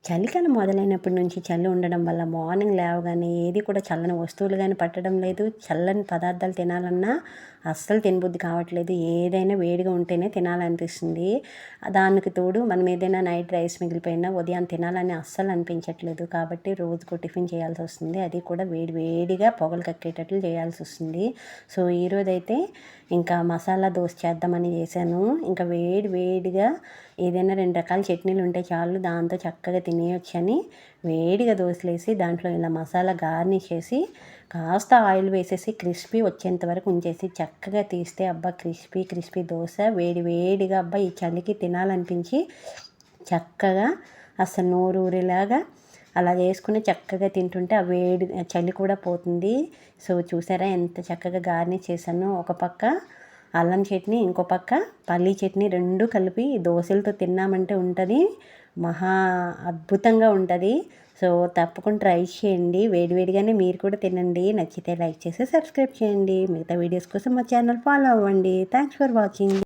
చలికాలం మొదలైనప్పటి నుంచి చలి ఉండడం వల్ల మార్నింగ్ లేవగానే ఏది కూడా చల్లని వస్తువులు కానీ పట్టడం లేదు. చల్లని పదార్థాలు తినాలన్నా అస్సలు తినబుద్ధి కావట్లేదు. ఏదైనా వేడిగా ఉంటేనే తినాలనిపిస్తుంది. దానికి తోడు మనం ఏదైనా నైట్ రైస్ మిగిలిపోయినా ఉదయం తినాలని అస్సలు అనిపించట్లేదు. కాబట్టి రోజుకో టిఫిన్ చేయాల్సి వస్తుంది. అది కూడా వేడి వేడిగా పొగలు కక్కేటట్లు చేయాల్సి వస్తుంది. సో ఈరోజైతే ఇంకా మసాలా దోశ చేద్దామని చేశాను. ఇంకా వేడి వేడిగా ఏదైనా 2 రకాల చట్నీలు ఉంటే చాలు, దాంతో చక్కగా తినేయొచ్చని వేడిగా దోశలేసి దాంట్లో ఇలా మసాలా గార్నిష్ చేసి కాస్త ఆయిల్ వేసేసి క్రిస్పీ వచ్చేంత వరకు ఉంచేసి చక్కగా తీస్తే అబ్బా క్రిస్పీ క్రిస్పీ దోశ వేడి వేడిగా అబ్బా ఈ చలికి తినాలనిపించి చక్కగా అసలు నోరు ఊరేలాగా అలా చేసుకుని చక్కగా తింటుంటే ఆ వేడి చలి కూడా పోతుంది. సో చూసారా ఎంత చక్కగా గార్నిష్ చేశానో. ఒక పక్క అల్లం చట్నీ, ఇంకో పక్క పల్లీ చట్నీ రెండు కలిపి దోశలతో తిన్నామంటే ఉంటుంది మహా అద్భుతంగా ఉంటుంది. సో తప్పకుండా ట్రై చేయండి. వేడివేడిగానే మీరు కూడా తినండి. నచ్చితే లైక్ చేసి సబ్స్క్రైబ్ చేయండి. మిగతా వీడియోస్ కోసం మా ఛానల్ ఫాలో అవ్వండి. Thanks for watching.